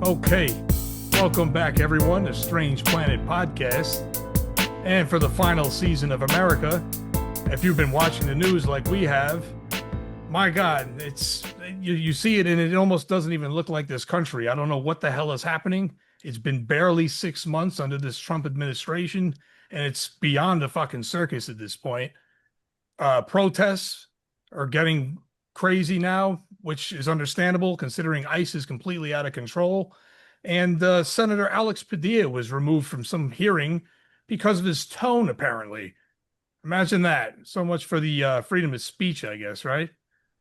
Okay, welcome back everyone to Strange Planet Podcast. And for the final season of America, if you've been watching the news like we have, my God, it's you see it and it almost doesn't even look like this country. I don't know what the hell is happening. It's been barely 6 months under this Trump administration, and it's beyond a fucking circus at this point. Protests are getting crazy now, which is understandable considering ICE is completely out of control. And Senator Alex Padilla was removed from some hearing because of his tone, apparently. Imagine that. So much for the freedom of speech, I guess, right?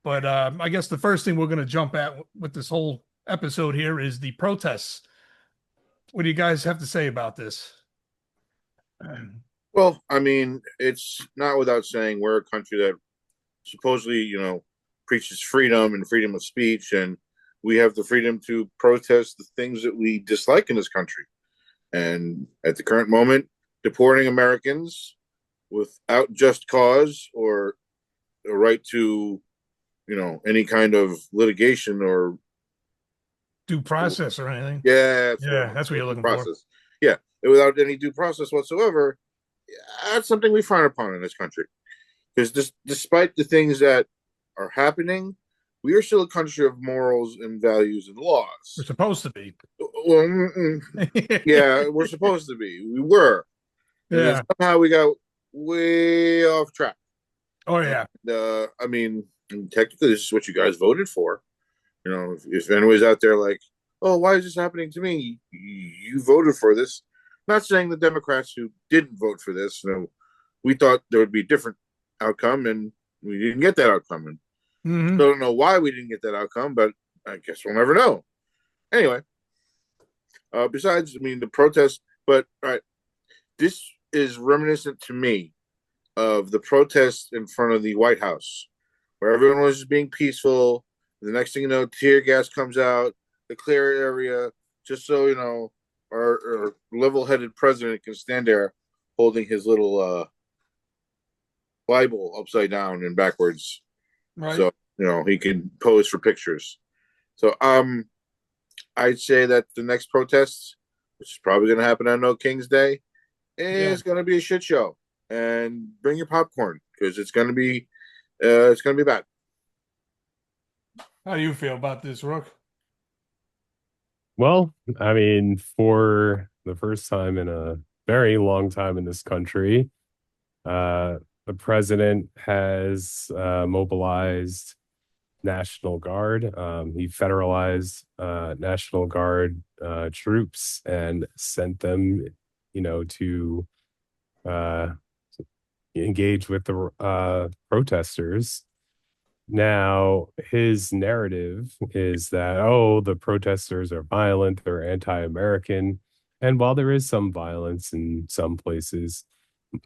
But I guess the first thing we're going to jump at with this whole episode here is the protests. What do you guys have to say about this? Well, I mean, it's not without saying we're a country that supposedly, preaches freedom and freedom of speech, and we have the freedom to protest the things that we dislike in this country. And at the current moment, deporting Americans without just cause or a right to, any kind of litigation or Due process or anything? yeah, That's what you're looking for. process. Yeah, without any due process whatsoever, that's something we frown upon in this country. Because despite the things that are happening, we are still a country of morals and values and We're laws. supposed to be. Well, yeah, we're supposed to be. We were, and then Yeah. somehow we got way off track. Oh, And yeah. I mean, technically, this is what you guys voted for. If anybody's out there like, oh, why is this happening to me? You voted for this. Not saying the Democrats who didn't vote for this, we thought there would be a different outcome, and we didn't get that outcome. And Mm-hmm. still don't know why we didn't get that outcome, but I guess we'll never know. Anyway, besides, I mean, the protest, but all right, this is reminiscent to me of the protest in front of the White House, where everyone was just being peaceful. The next thing you know, tear gas comes out, the clear area, just so our level-headed president can stand there holding his little Bible upside down and backwards, Right. so he can pose for pictures. So I'd say that the next protest, which is probably going to happen on No King's Day, Yeah. is going to be a shit show. And bring your popcorn because it's going to be bad. How do you feel about this, Rook? Well, I mean, for the first time in a very long time in this country, the president has mobilized National Guard. He federalized National Guard troops and sent them, to uh, engage with the protesters. Now, his narrative is that, oh, the protesters are violent, they're anti-American. And while there is some violence in some places,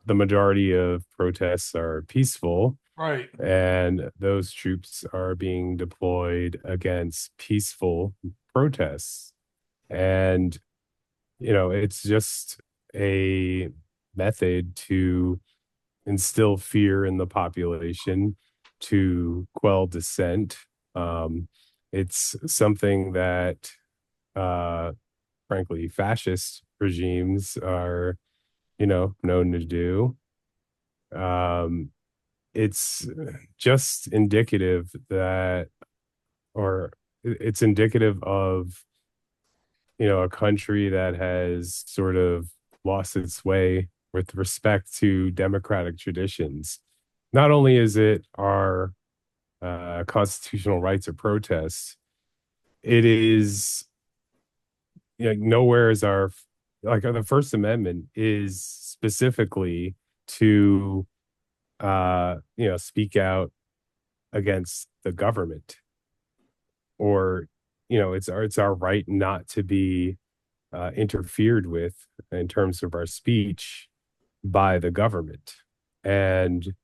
the majority of protests are peaceful, Right. and those troops are being deployed against peaceful protests. And, it's just a method to instill fear in the population, to quell dissent. It's something that, frankly, fascist regimes are, known to do. It's just indicative that, or it's indicative of, a country that has sort of lost its way with respect to democratic traditions. Not only is it our constitutional rights of protest, it is, nowhere is our, like, the First Amendment is specifically to speak out against the government, or it's our right not to be interfered with in terms of our speech by the government. And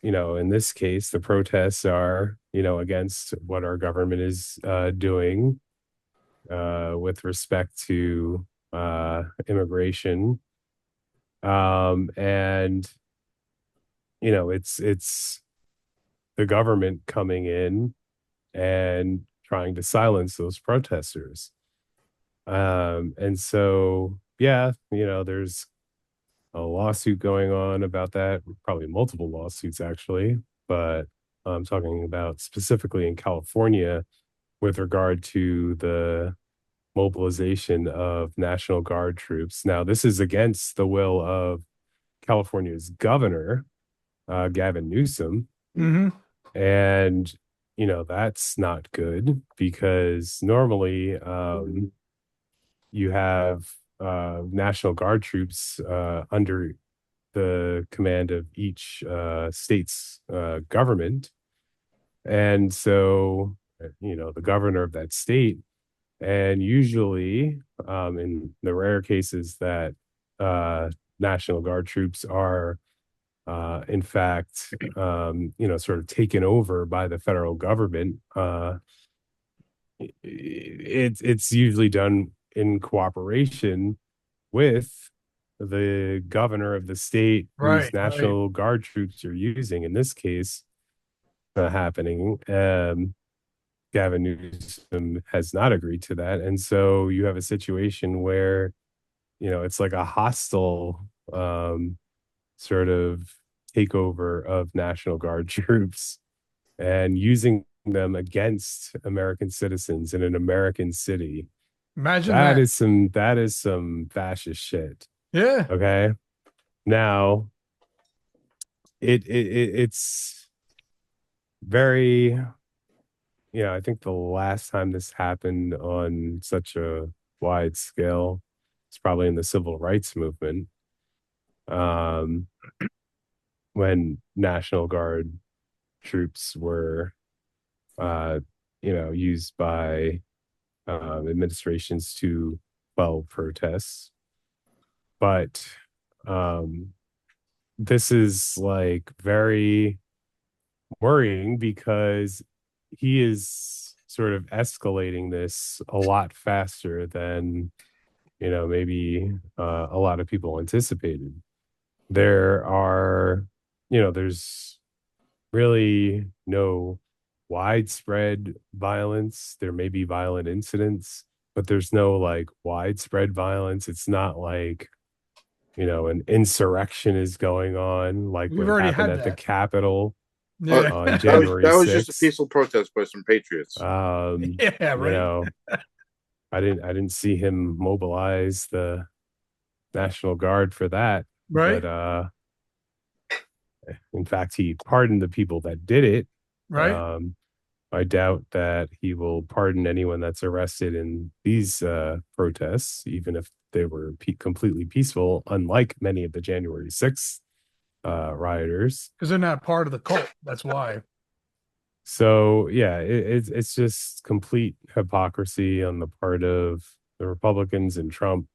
in this case, the protests are, against what our government is doing with respect to immigration. And it's the government coming in and trying to silence those protesters. And so, yeah, there's a lawsuit going on about that, probably multiple lawsuits actually, but I'm talking about specifically in California with regard to the mobilization of National Guard troops. Now, this is against the will of California's governor, Gavin Newsom. Mm-hmm. And, that's not good because normally you have National Guard troops under the command of each state's government. And so, the governor of that state, and usually in the rare cases that National Guard troops are, in fact, sort of taken over by the federal government, it's usually done in cooperation with the governor of the state whose Right. Right. National Guard troops you're using. In this case, happening. Gavin Newsom has not agreed to that, and so you have a situation where it's like a hostile sort of takeover of National Guard troops and using them against American citizens in an American city. Imagine That that. is some fascist shit. Yeah. Okay. Now it's very, I think the last time this happened on such a wide scale is probably in the civil rights movement. Um, when National Guard troops were uh, used by administrations to quell protests. But um, this is like very worrying because he is sort of escalating this a lot faster than maybe a lot of people anticipated. There are, there's really no widespread violence. There may be violent incidents, but there's no like widespread violence. It's not like, an insurrection is going on like We've what already happened had at the that. Capitol Yeah. on That was January that was just a 6th. peaceful protest by some patriots. Yeah. You Right. know, I didn't see him mobilize the National Guard for that, Right. but in fact he pardoned the people that did it. Right. I doubt that he will pardon anyone that's arrested in these protests, even if they were completely peaceful, unlike many of the January 6th rioters. Because they're not part of the cult. That's why. So yeah, it's just complete hypocrisy on the part of the Republicans and Trump.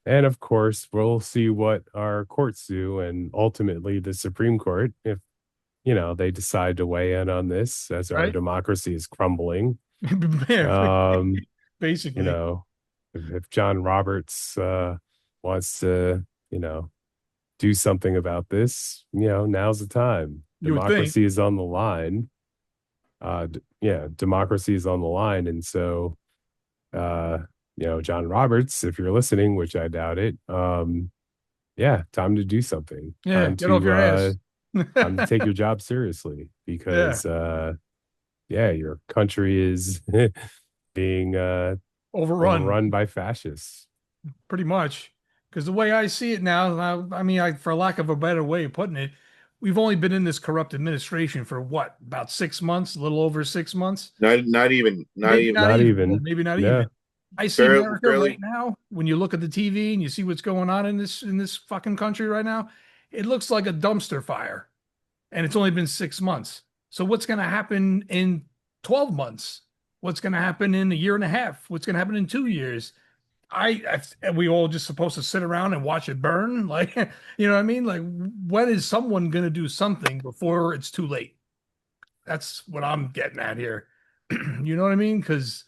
And of course, we'll see what our courts do, and ultimately the Supreme Court, if they decide to weigh in on this as our Right. democracy is crumbling. Yeah, Um, you basically. know, if John Roberts wants to, do something about this, now's the time. You would think. Democracy is on the line. Yeah, democracy is on the line, and so, uh, John Roberts, if you're listening, which I doubt it, yeah, time to do something. Yeah. Get off your ass. Time to take your job seriously Yeah. because yeah, your country is being Overrun. overrun by fascists. Pretty much. Because the way I see it now, I mean, for lack of a better way of putting it, we've only been in this corrupt administration for what, about 6 months, a little over 6 months? Not Maybe even not Not even. Yeah, even. maybe not Yeah. even. I see barely, America right barely. now. When you look at the TV and you see what's going on in this fucking country right now, it looks like a dumpster fire, and it's only been 6 months. So what's going to happen in 12 months? What's going to happen in a year and a half? What's going to happen in 2 years? We all just supposed to sit around and watch it burn? Like, you know what I mean? Like, when is someone going to do something before it's too late? That's what I'm getting at here. You know what I mean? Because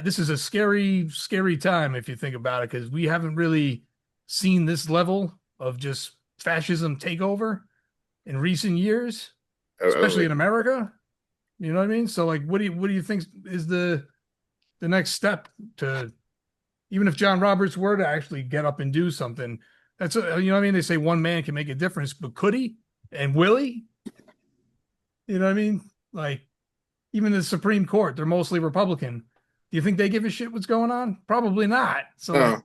this is a scary, scary time if you think about it, because we haven't really seen this level of just fascism take over in recent years, especially in America. You know what I mean? So, like, what do you think is the next step to Even if John Roberts were to actually get up and do something, that's you know what I mean. They say one man can make a difference, but could he and will he? You know what I mean? Like even the Supreme Court, they're mostly Republican. Do you think they give a shit what's going on? Probably not. So like,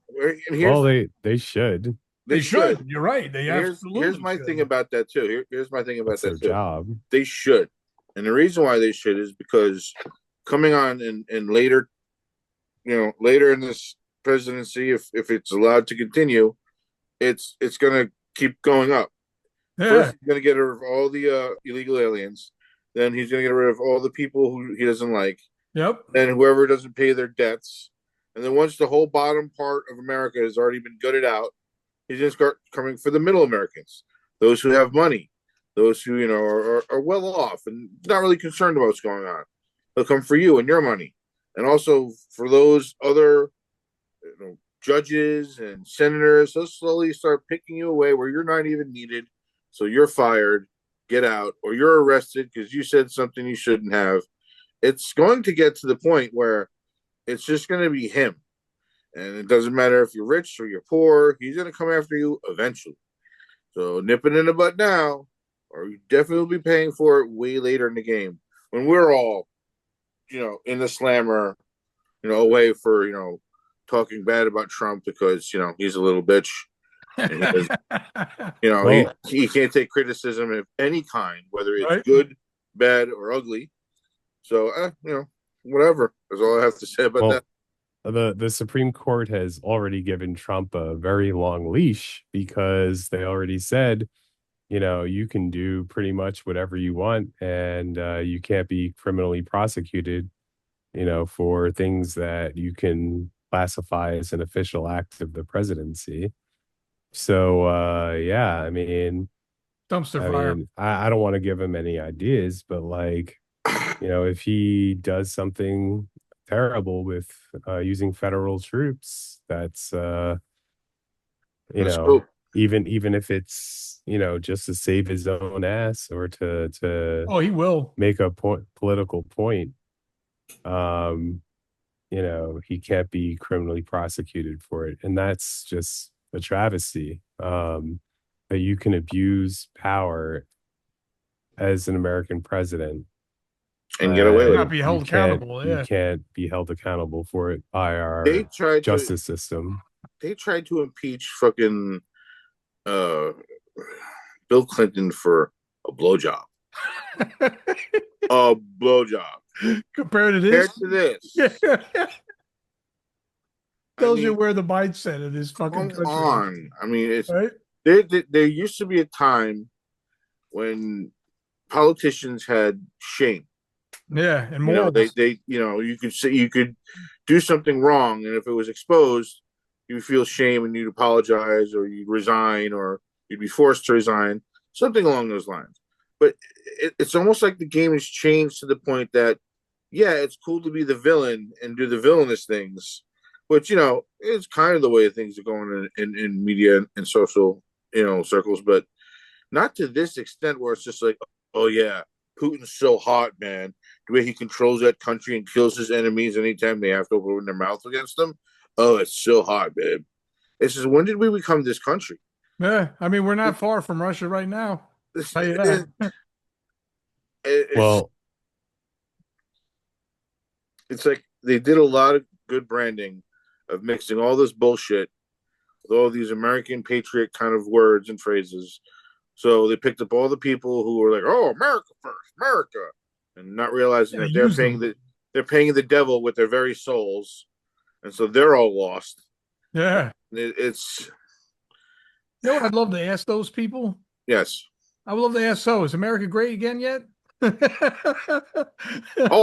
And Well, here's they should. they they should. should. You're right. They And here's absolutely my should. thing about that too. Here's my thing about That's their that too. job. They should, and the reason why they should is because coming on in later, later in this presidency, if it's allowed to continue, it's going to keep going up. Yeah. First, he's going to get rid of all the illegal aliens. Then he's going to get rid of all the people who he doesn't like. Yep. Then whoever doesn't pay their debts. And then once the whole bottom part of America has already been gutted out, he's going to start coming for the middle Americans, those who have money, those who are well off and not really concerned about what's going on. They'll come for you and your money, and also for those other judges and senators. They'll slowly start picking you away where you're not even needed. So you're fired, get out, or you're arrested because you said something you shouldn't have. It's going to get to the point where it's just going to be him. And it doesn't matter if you're rich or you're poor, he's going to come after you eventually. So nip it in the butt now, or you definitely will be paying for it way later in the game when we're all, in the slammer, away for, talking bad about Trump because, he's a little bitch. And he does, Well, he can't take criticism of any kind, whether it's Right. good, bad, or ugly. So, whatever. That's all I have to say about that. the Supreme Court has already given Trump a very long leash because they already said, you can do pretty much whatever you want, and you can't be criminally prosecuted, for things that you can classify as an official act of the presidency. So, yeah, Dumpster fire. I don't want to give him any ideas, but like, if he does something terrible with using federal troops, that's Let's go. even if it's just to save his own ass or to Oh, he will. make a political point, um he can't be criminally prosecuted for it, and that's just a travesty, that you can abuse power as an American president And get away with Not it. be held accountable. you Yeah. can't be held accountable for it by our They tried justice system. to impeach fucking uh, Bill Clinton for a blowjob. A blowjob. Compared to Compared this. to this. Tells you where the mindset of this fucking Come country on. is. Right? There used to be a time when politicians had shame. Yeah, and more. You could do something wrong, and if it was exposed, you feel shame and you'd apologize, or you'd resign, or you'd be forced to resign, something along those lines. But it's almost like the game has changed to the point that, yeah, it's cool to be the villain and do the villainous things, which it's kind of the way things are going in media and social circles, but not to this extent where it's just like, oh yeah, Putin's so hot, man. The way he controls that country and kills his enemies anytime they have to open their mouth against him. Oh, it's so hot, babe. It's just, when did we become this country? Yeah, we're not far from Russia right now. Tell you that. Well, it's like they did a lot of good branding of mixing all this bullshit with all these American patriot kind of words and phrases. So they picked up all the people who were like, "Oh, America first, America," and not realizing that they're paying the devil with their very souls, and so they're all lost. Yeah. It's You know what I'd love to ask those people? yes. I would love to ask, so is America great again yet? Oh,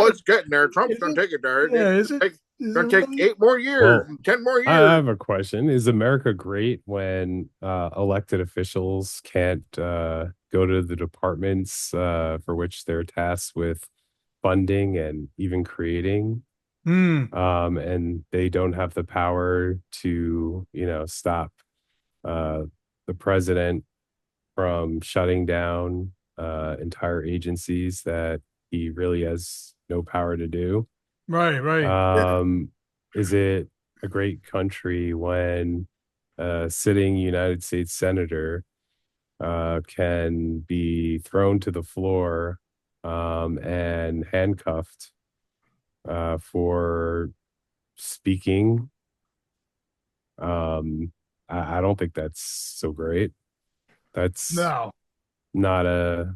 it's getting there. Trump's going to take it there. Yeah, is it? It's going to take 8 more years, 10 more years. I have a question. Is America great when elected officials can't go to the departments for which they're tasked with funding and even creating? And they don't have the power to, stop the president from shutting down entire agencies that he really has no power to do. Right. Is it a great country when a sitting United States senator can be thrown to the floor and handcuffed for speaking. I don't think that's so great. That's No, not a,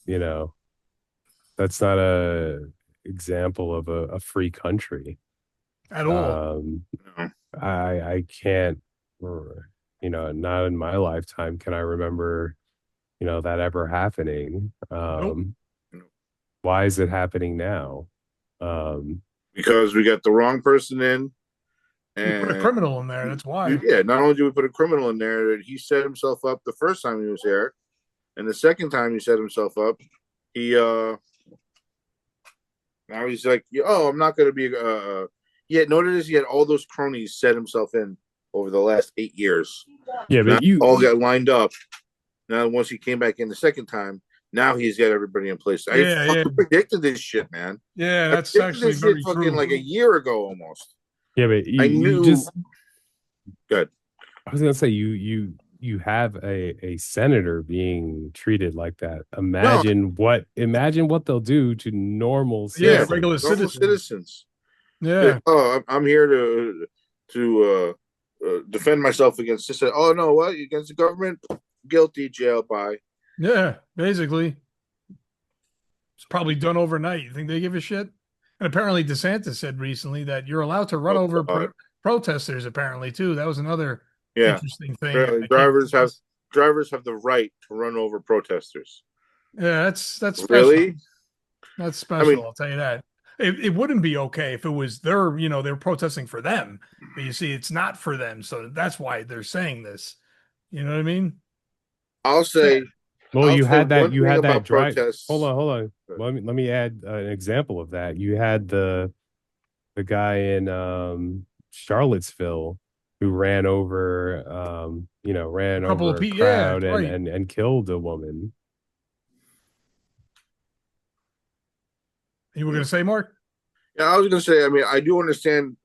you know, that's not a example of a free country. at all. Um, No. I can't, not in my lifetime can I remember, that ever happening. Nope. Why is it happening now? Um, Because we got the wrong person in, We put a and criminal in there. That's why. yeah, not only do we put a criminal in there, that he set himself up the first time he was here, and the second time he set himself up, he now he's like, oh, I'm not going to be. Yet notice he had all those cronies set himself in over the last 8 years. yeah, Now but you, all got lined up. Now once he came back in the second time, now he's got everybody in place. I Yeah, yeah, fucking predicted this shit, man. yeah. I That's predicted actually this shit very fucking true. like a year ago almost. yeah, but I you knew. just, Good. I was gonna say you have a senator being treated like that. No, Imagine what they'll do to normal Yeah, yeah, regular citizens. normal citizens. citizens. Yeah, Oh, I'm here to defend myself against this. Oh no, what against the government? Guilty, jail, bye. yeah. Basically, it's probably done overnight. You think they give a shit? And apparently, DeSantis said recently that you're allowed to run Oh over god, protesters. Apparently, too. That was another yeah. interesting thing. Apparently, I can't. drivers have the right to run over protesters. Yeah, that's special. Really? That's I mean, special. I'll tell you that. It wouldn't be okay if it was they're protesting for them, but you see, it's not for them. So that's why they're saying this. You know what I mean? I'll Yeah. say Well, I'll say one you thing had that about drive. protests. Hold on. Let me add an example of that. You had the guy in Charlottesville who A ran couple of over a people. Yeah, crowd and right. and killed a woman. You were going to say, Mark? Yeah, I was gonna say. I mean, I do understand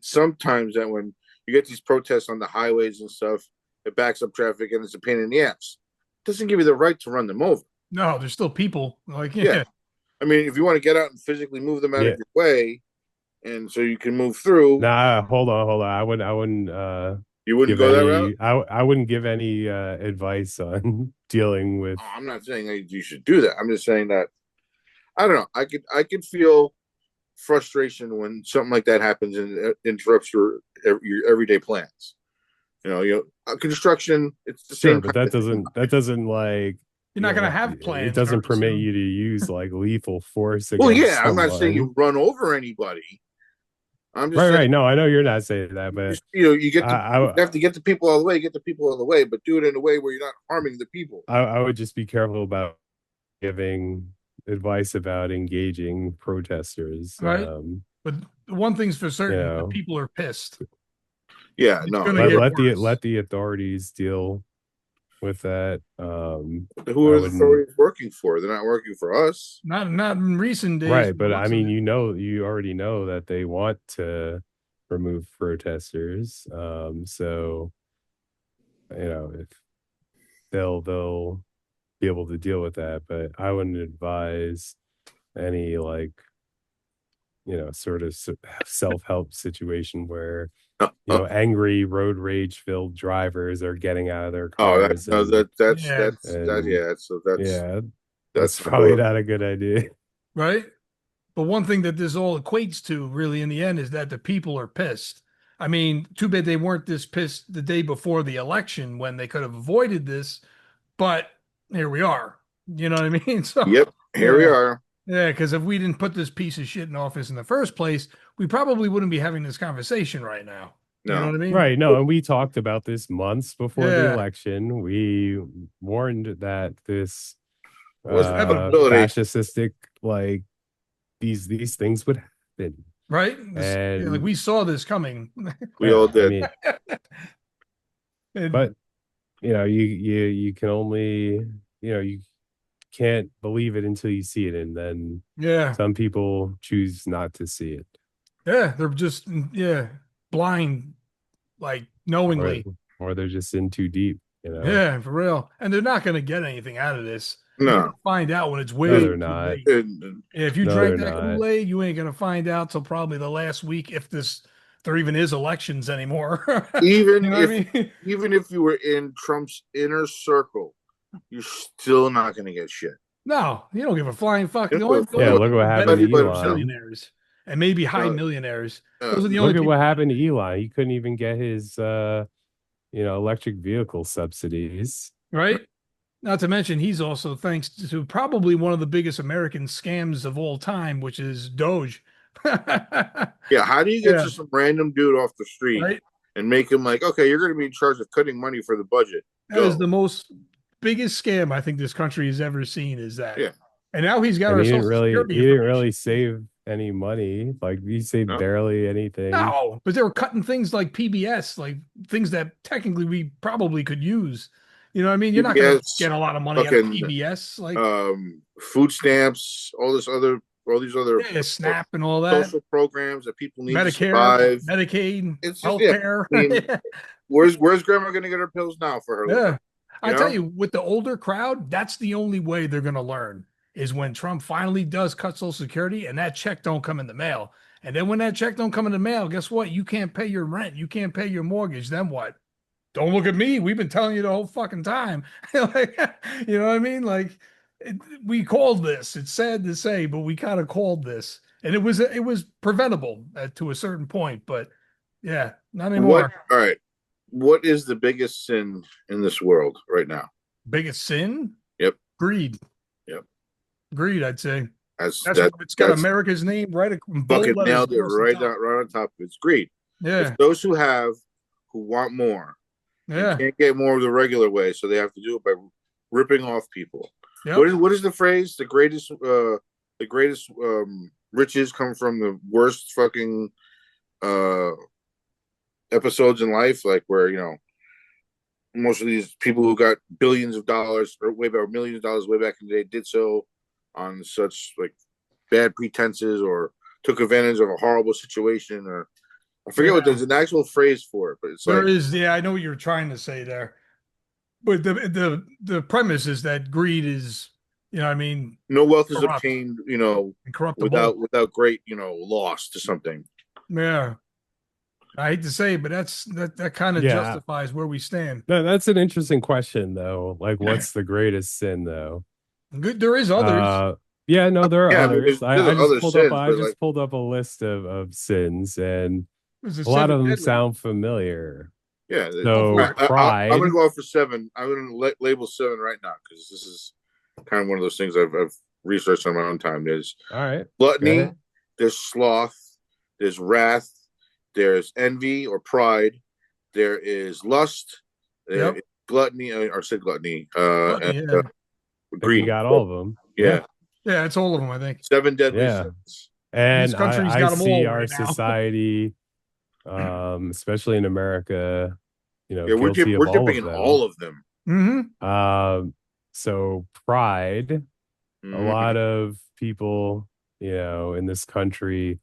sometimes that when you get these protests on the highways and stuff, it backs up traffic and it's a pain in the ass. It doesn't give you the right to run them over. No, there's still people. Like, Yeah, yeah, I mean, if you want to get out and physically move them out of Yeah. your way, and so you can move through, Nah, hold on. I wouldn't you wouldn't give go that route. any I wouldn't give any advice on dealing with. Oh, I'm not saying that you should do that. I'm just saying that I don't know. I could feel frustration when something like that happens and it interrupts your everyday plans. Construction. It's the Sure, same but kind of thing. that doesn't like, you're not going to have it plans doesn't very permit soon. you to use like lethal force Well, against yeah, I'm not saying someone. you run over anybody. I'm just Right, saying right. No, I know you're not saying that, but you get to you I have to get the people out of the way, get the people out of the way, but do it in a way where you're not harming the people. I would just be careful about giving advice about engaging protesters. Right. But one thing's for You certain, the know, people are pissed. Yeah, It's no, going to yeah. get let worse. the authorities deal with that. Who I are the wouldn't. authorities working for? They're not working for us. Not in recent days. Right, but I What's in mean, it? you already know that they want to remove protesters. So if they'll be able to deal with that, but I wouldn't advise any like sort of self-help situation where angry road rage filled drivers are getting out of their Oh, that cars no, and Yeah. that and yeah. So that's yeah, that's that's probably not a good idea. Right. But one thing that this all equates to, really, in the end, is that the people are pissed. I mean, too bad they weren't this pissed the day before the election when they could have avoided this. But here we are. You know what I mean? So, yep. Here we yeah, are. yeah. Because if we didn't put this piece of shit in office in the first place, we probably wouldn't be having this conversation right now. You know No, what I mean? Right. No, and we talked about this months before the Yeah. election. We warned that this it was a possibility. fascistic, like these things would happen. Right. Yeah, like And we saw this coming. We all I did. mean, And but you can only, you can't believe it until you see it, and then yeah. some people choose not to see it. Yeah. They're just, yeah. blind, like or knowingly. they're just in too deep, you know. Yeah, for real. And they're not going to get anything out of this. You're going No. to find out when it's No, way they're too not. late. If you No, drank they're that not. Kool-Aid, you ain't going to find out till probably the last week if there even is elections anymore. You even know what I if mean? even if you were in Trump's inner circle, you're still not going to get shit. No, you don't give a flying fuck. You The know, only, the Yeah, only look people what who happened to benefit by are himself. Elon. billionaires and maybe high Uh, millionaires. Those are the only Look at people. what happened to Elon. He couldn't even get his electric vehicle subsidies. Right? Not to mention, he's also thanks to probably one of the biggest American scams of all time, which is Doge. yeah, how do you get Yeah, to some random dude off the street right. and make him like, okay, you're going to be in charge of cutting money for the budget? That is Go. the most biggest scam I think this country has ever seen. Is that, Yeah. and now he's got And our he didn't social really security he didn't information. really save any money. Like he saved No. barely anything. No, but they were cutting things like PBS, like things that technically we probably could use. You know what I mean? You're not going to PBS, get a lot of money out of fucking PBS, like food stamps, all these other yeah, SNAP and all that, social programs that people need to Medicare, survive. Medicaid, It's just yeah. healthcare. I mean, where's grandma going to get her pills now for her liver? Yeah. You I tell know? you, with the older crowd, that's the only way they're going to learn is when Trump finally does cut Social Security and that check don't come in the mail. And then when that check don't come in the mail, guess what? You can't pay your rent. You can't pay your mortgage. Then what? Don't look at me. We've been telling you the whole fucking time. Like, you know what I mean? Like we called this. It's sad to say, but we kind of called this. And it was preventable to a certain point, but yeah, not What? anymore. All right. What is the biggest sin in this world right now? Biggest sin? Yep. Greed. Yep. Greed, I'd say. That's That's that. it's got That's America's name right in bold fucking letters nailed it across the right top. down, right on top of it. It's greed. It's Yeah, those who have who want more and yeah, can't get more the regular way, so they have to do it by ripping off people. yep. What is the phrase? The greatest riches come from the worst fucking uh episodes in life, like where most of these people who got billions of dollars or way back millions of dollars way back in the day did so on such like bad pretenses or took advantage of a horrible situation, or I forget what Yeah. there's an actual phrase for it, but it's There like is, yeah, I know what you're trying to say there. But the premise is that greed is, you know, what I mean, no wealth is corrupt obtained, and corruptible. without great, loss to something. Yeah. I hate to say it, but that kind of Yeah. justifies where we stand. No, that's an interesting question though. Like what's the greatest sin though? Good, there is others. Uh yeah, no, there are Yeah, I mean, others. there's other sins, I but like just pulled up a list of sins, and There's the a lot seven of them deadly. sound familiar. yeah, Go for So it. I'm pride. gonna go out for seven. I'm gonna label seven right now because this is kind of one of those things I've researched on my own time. There's All right. Go gluttony, ahead. there's sloth, there's wrath, there's envy or pride, there is lust, there Yep. is gluttony, or said gluttony, and Gluttony, yeah. I think you greed. got all of them. Yeah, Yeah, it's all of them, I think. seven deadly Yeah. sins. This And country's I got them see all our right now. society, especially in America, Yeah, guilty of we're all dipping of in them. all of them. Hmm. So pride, a Mhm. lot of people, in this country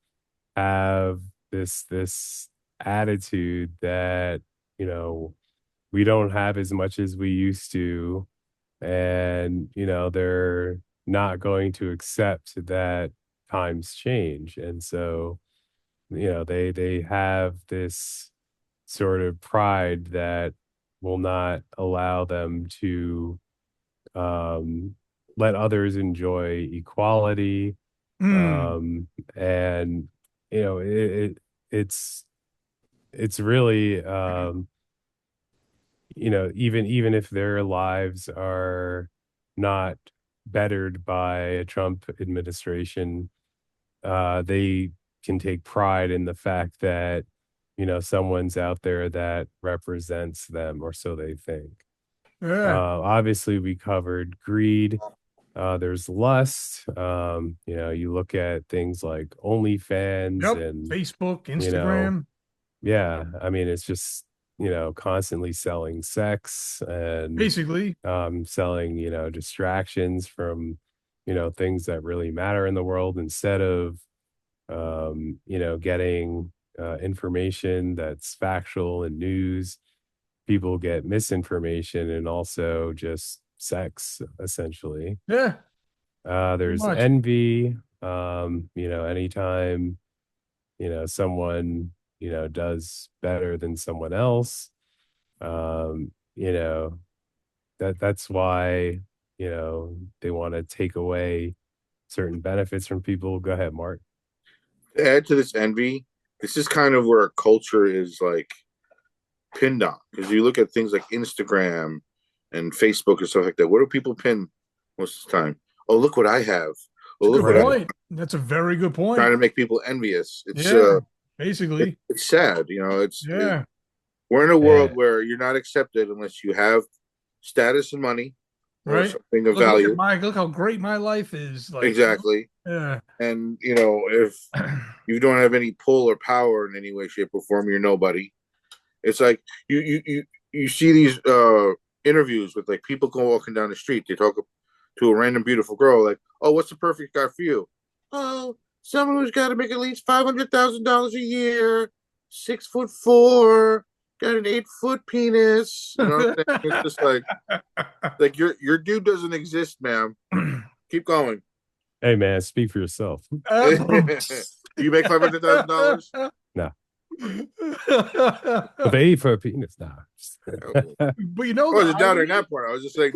have this attitude that, you know, we don't have as much as we used to, and they're not going to accept that times change. And so they have this sort of pride that will not allow them to um let others enjoy equality. Mm. And it's it's really even if their lives are not bettered by a Trump administration, they can take pride in the fact that someone's out there that represents them, or so they think. Yeah. Obviously, we covered greed. There's lust. You look at things like OnlyFans, Yep. and Facebook, you know, Instagram, yeah, I mean, it's just constantly selling sex, and basically. selling distractions from things that really matter in the world, instead of getting information that's factual and news. People get misinformation and also just sex, essentially. Yeah, pretty There's much. envy. Anytime, someone, does better than someone else, um, you know, that's why, they want to take away certain benefits from people. Go ahead, Mark. To add to this envy, this is kind of where a culture is like pinned on. Because you look at things like Instagram and Facebook and stuff like that. What do people pin most of the time? Oh, look what I have. Oh, It's a look good what I Right. point. That's a very good trying point. to make people envious. Yeah, basically. It's sad, you know. Yeah, We're in a world And where you're not accepted unless you have status and money or right. something of Look at value. my look how great my life is. Like, Exactly. yeah. And if you don't have any pull or power in any way, shape, or form, you're nobody. It's like you see these interviews with like people go walking down the street. They talk to a random beautiful girl, like, "Oh, what's the perfect guy for you?" Oh, someone who's got to make at least $500,000 a year, 6'4", got an 8-foot penis. You know what I'm saying? It's just like your dude doesn't exist, ma'am. Keep going. hey, man, speak for yourself. Do you make $500,000? No, with 8 foot penis. Nah. But you know I the wasn't doubting irony. that part. I was just saying,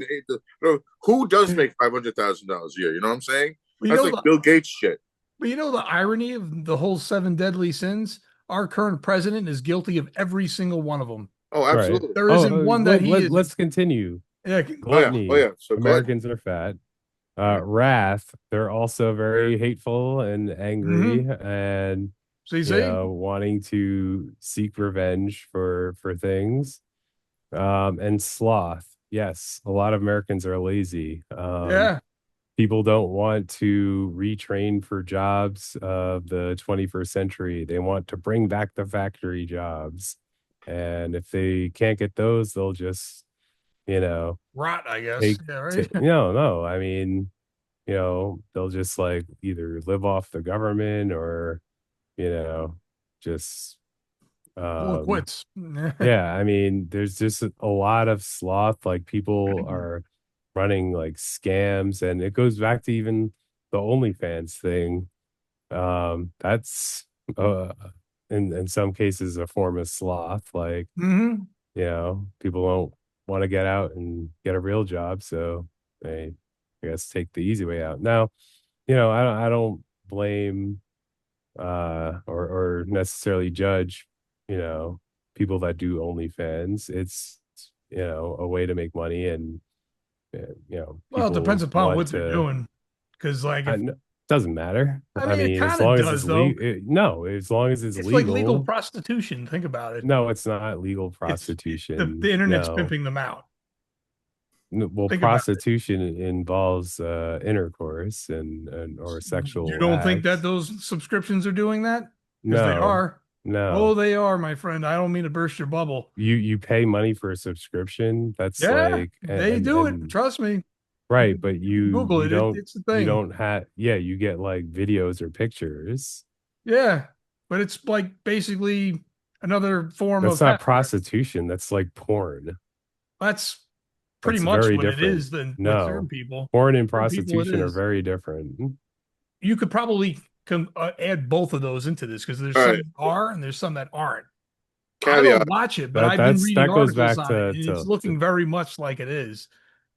who does make $500,000 a year? You know what I'm saying? But you That's know like the Bill Gates shit. but you know the irony of the whole seven deadly sins. Our current president is guilty of every single one of them. Oh, Right. absolutely. There Oh, isn't one that he is. let's continue. Yeah, Oh Gluttony. yeah. So gluttony. Americans are fat. Right. Wrath. They're also very hateful and hmm angry, and see, wanting to seek revenge for things. And sloth. Yes, a lot of Americans are lazy. yeah, People don't want to retrain for jobs of the 21st century. They want to bring back the factory jobs. And if they can't get those, they'll just, you know, rot. I guess. take, Yeah, right. no. I mean, they'll just like either live off the government or, you know, just, Full of um, quits. yeah, I mean, there's just a lot of sloth. Like people are running like scams, and it goes back to even the OnlyFans thing. That's in some cases a form of sloth. Like, hmm people don't want to get out and get a real job, so they, I guess, take the easy way out. Now, I don't blame or necessarily judge, you know, people that do OnlyFans. It's, a way to make money, and Well, it depends people upon want what they're to. doing. Because, like, if Doesn't matter. I I mean, it mean, as kind of long as does it's though. legal. No, as long as it's It's like legal legal. prostitution. Think about it. No, it's not legal The prostitution. internet's No. pimping them out. Well, Think about it. prostitution involves intercourse and or You sexual don't think that acts. those subscriptions are doing that? Because they No, are. Oh, no. they are, my friend. I don't mean to burst your bubble. You pay money for a subscription. That's Yeah, like, they do it. Trust me. You right, can but you Google you it. don't It's the you thing. don't have, yeah, you get like videos or pictures. Yeah, but it's like basically another form That's of not heckler. prostitution, that's like porn. That's pretty That's much very what it different. is. Then with certain No, people, porn and certain people, it prostitution are is. very different. You could probably add both of those into this because there's All some right. that are and there's some that aren't. I don't Caveat. watch it, but that I've been that's reading that goes articles back on it, and it's to looking very much like it is.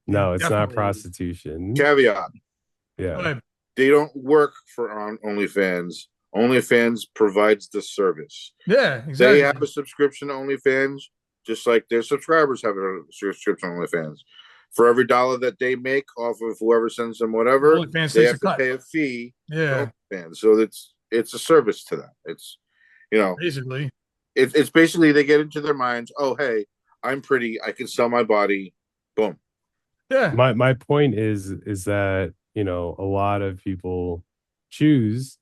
It no, it's not definitely is. prostitution. Caveat. Yeah. But They don't work for on OnlyFans. OnlyFans provides the service. yeah, They have exactly. a subscription to OnlyFans, just like their subscribers have a subscription to OnlyFans. For every dollar that they make off of whoever sends them whatever, OnlyFans they takes a have to cut. pay a fee to Yeah, OnlyFans. So it's a service to them. It's you know basically. it's basically they get into their minds. Oh, hey, I'm pretty. I can sell my body. Boom. Yeah, My point is that, a lot of people choose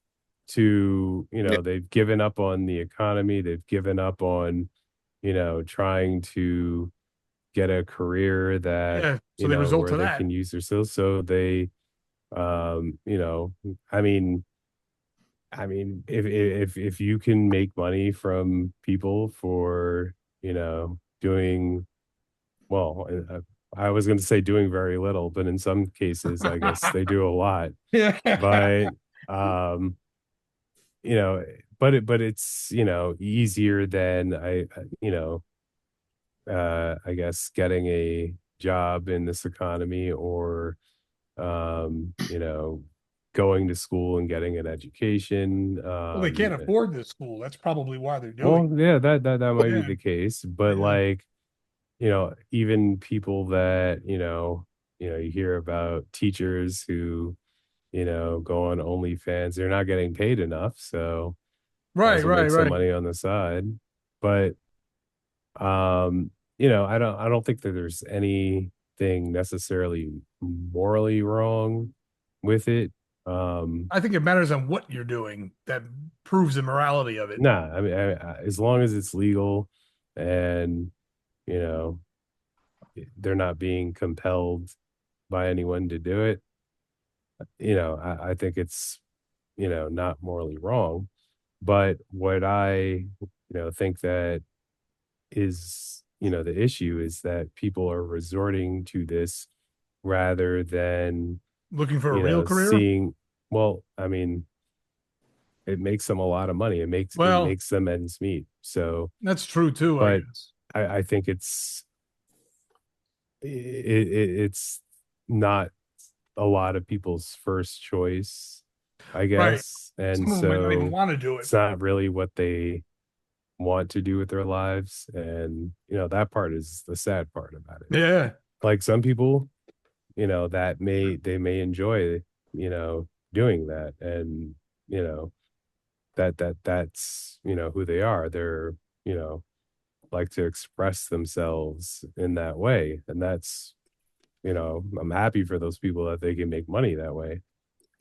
to, Yeah. they've given up on the economy, they've given up on, trying to get a career that, yeah. So they result where to they that. can use their skills. So they, I mean, I mean, if you can make money from people for, doing well, I was going to say doing very little, but in some cases, I guess they do a lot. Yeah. But um, you know, but it's easier than I guess getting a job in this economy or going to school and getting an education. Well, they can't afford this school. That's probably why they're doing Well, yeah, that it. might be Yeah. the case, but Yeah. like, even people that, you hear about teachers who, go on OnlyFans, they're not getting paid enough, so might Right, as well right, make some right. money on the side. But I don't think that there's anything necessarily morally wrong with it. I think it matters on what you're doing that proves the morality of it. Nah, I mean, as long as it's legal and you know they're not being compelled by anyone to do it, I think it's not morally wrong. But what I think that is the issue is that people are resorting to this rather than Looking for a real career? seeing. Well, I mean, it makes them a lot of money. It Well, makes them ends meet. So, that's true too, I but guess. I think it's not a lot of people's first choice, I Right. guess. And Some of them might not even so want to do it. it's not really what they want to do with their lives. And, that part is the sad part about it. Yeah. Like some people, they may enjoy, doing that. And, that's, who they are. They're, like to express themselves in that way. And that's, I'm happy for those people that they can make money that way.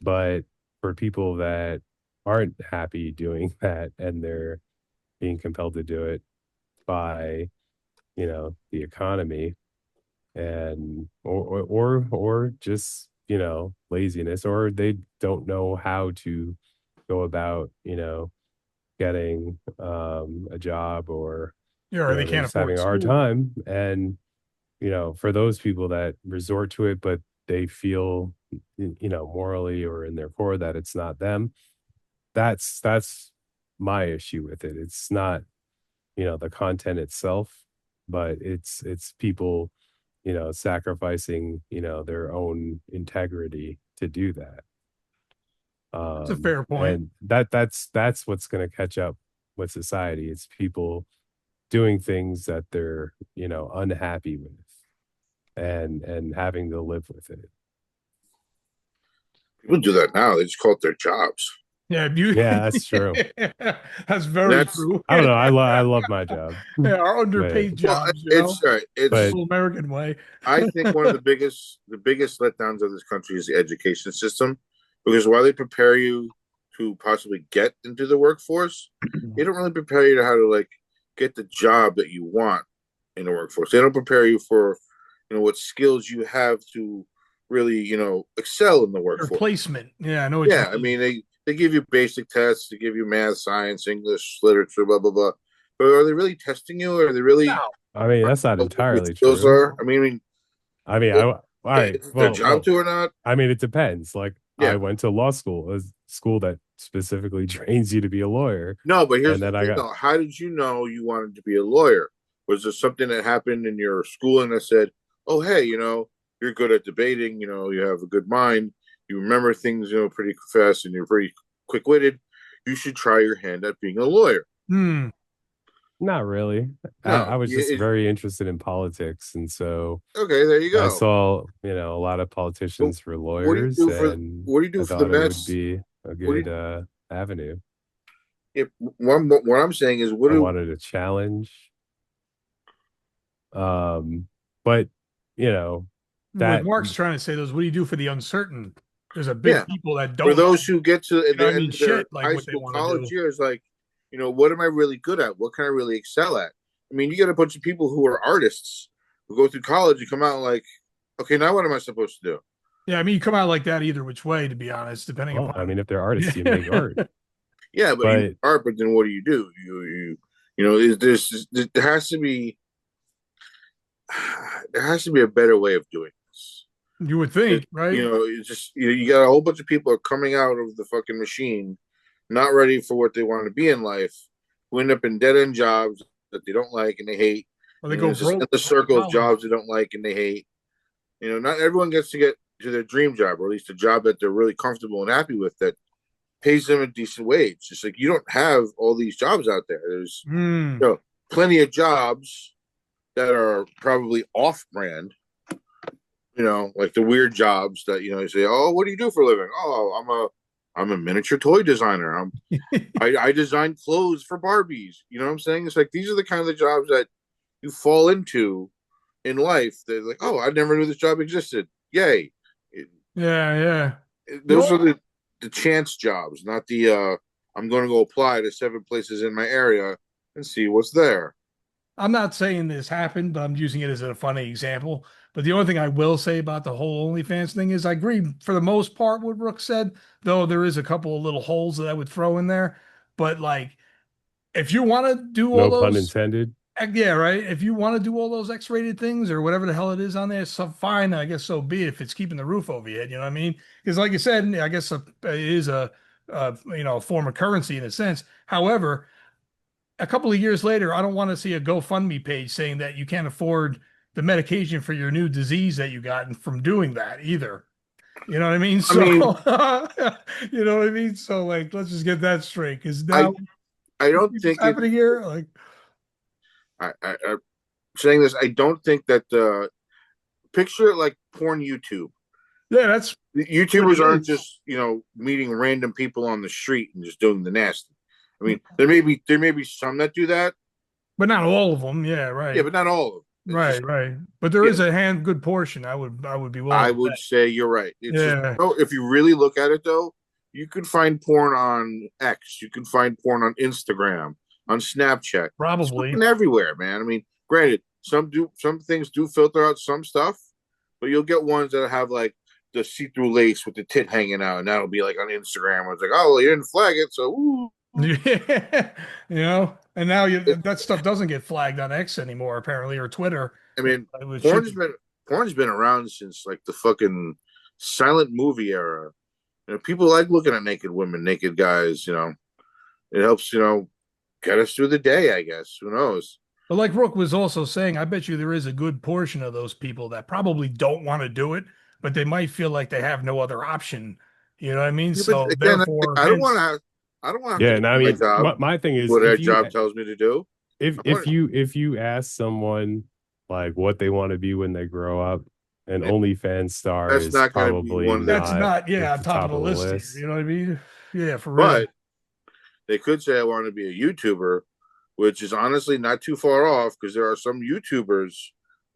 But for people that aren't happy doing that and they're being compelled to do it by, the economy and or just, laziness, or they don't know how to go about, getting a job, or, Yeah, or they they're can't just having afford a hard school. time. And for those people that resort to it, but they feel, morally or in their core that it's not them, that's my issue with it. It's not, the content itself, but it's people, sacrificing, their own integrity to do that. It's a fair point. And that's what's going to catch up with society. It's people doing things that they're, unhappy with and having to live with it. People do that now. They just call it their jobs. Yeah, you Yeah, that's true. that's And very that's true. I don't know. I love my job, Yeah, our but underpaid well, jobs, it's it's. but typical American way. I think one of the biggest letdowns of this country is the education system, because while they prepare you to possibly get into the workforce, they don't really prepare you to how to like get the job that you want in the workforce. They don't prepare you for what skills you have to really excel in the Your workforce. placement. Yeah, I know what you Yeah, I mean. mean they give you basic tests, they give you math, science, English, literature, blah blah blah. But are they really testing you? Are they really No. I mean that's not what your entirely skills true. are? I mean, I mean, all right. is it their job Well, to or not? I mean, it depends. Like, I Yeah. went to law school, a school that specifically trains you to be a lawyer, No, but here's and the then I thing got though. How did you know you wanted to be a lawyer? Was there something that happened in your schooling that said, "Oh, hey, you're good at debating. You have a good mind. You remember things, pretty fast, and you're pretty quick-witted. You should try your hand at being a lawyer." Hmm. not really. I No. was just very interested in politics, and so Okay, there you I go. saw, a lot of But politicians were what do you lawyers, do for and what do you I do for the thought it would mass? be a What do good you, avenue. if what I'm saying is, what I do wanted a challenge, um, but you know What that Mark's trying to say is, what do you do for the uncertain? There's a big yeah, people that for don't those know, who get to you know what the I mean, end of their shit like high what they school, want to college do. years, like, what am I really good at? What can I really excel at? I mean, you get a bunch of people who are artists who go through college and come out like, okay, now what am I supposed to do? Yeah, I mean, you come out like that either which way, to be honest, depending well, I upon. mean, if they're artists, you make Yeah. art. Yeah, but you But are. But then what do? You know, is there has to be there has to be a better way of doing this. You would think, You right? know, it's just you got a whole bunch of people are coming out of the fucking machine, not ready for what they want to be in life, who end up in dead end jobs that they don't like and they hate, Or they and then go it's just in broke the after circle of college. jobs they don't like and they hate. You know, not everyone gets to get to their dream job, or at least a job that they're really comfortable and happy with that pays them a decent wage. It's like you don't have all these jobs out there. There's Hmm. plenty of jobs that are probably off brand, like the weird jobs that, you say, oh, what do you do for a living? Oh, I'm a miniature toy designer. I design clothes for Barbies. You know what I'm saying? It's like these are the kind of the jobs that you fall into in life. They're like, oh, I never knew this job existed. Yay. Yeah, yeah. Those are the chance jobs, not the I'm going to go apply to 7 places in my area and see what's there. I'm not saying this happened, but I'm using it as a funny example. But the only thing I will say about the whole OnlyFans thing is I agree for the most part what Rook said, though there is a couple of little holes that I would throw in there. But like, if you want to do all no pun those, intended. yeah, right. If you want to do all those X-rated things or whatever the hell it is on there, so fine. I guess so be it if it's keeping the roof over your head. You know what I mean? Because like you said, I guess it is a form of currency in a sense. However, a couple of years later, I don't want to see a GoFundMe page saying that you can't afford the medication for your new disease that you got from doing that either. You know what I mean? I So, mean, you know what I mean? So, like, let's just get that straight. Because I now I you don't see what's think it. happening here. Like, I'm saying this. I don't think that picture it like porn YouTube. yeah, that's The what it YouTubers aren't is. just meeting random people on the street and just doing the nasty. I mean, there may be some that do that. But not all of them. Yeah, Yeah, right. but not all of them. It's Right, just right. But there yeah. is a good portion. I would be willing I to would bet. say you're right. It's just Yeah, if you really look at it though, you could find porn on X. You can find porn on Instagram, on Snapchat. It's probably. fucking everywhere, man. I mean, granted, some things do filter out some stuff, but you'll get ones that have like the see-through lace with the tit hanging out, and that'll be like on Instagram. Where it's like, oh, well, you didn't flag it, so ooh. Yeah, and now It, that stuff doesn't get flagged on X anymore, apparently, or Twitter. I mean, It should porn's be. been porn's been around since like the fucking silent movie era. People like looking at naked women, naked guys. It helps. Get us through the day. I guess. Who knows? But like Rook was also saying, I bet you there is a good portion of those people that probably don't want to do it, but they might feel like they have no other option. You know what I mean? Yeah, but So again, therefore, I don't want to hence, have. I don't want to have Yeah, to and do I my mean, job. my thing is What that job tells me to do. if I if want. you if you ask someone like what they want to be when they grow up, an OnlyFans star That's is not going to be probably one that. that's not not, yeah, at on the top of top the of the list here. list. You know what I mean? Yeah, for real. But they could say I want to be a YouTuber, which is honestly not too far off because there are some YouTubers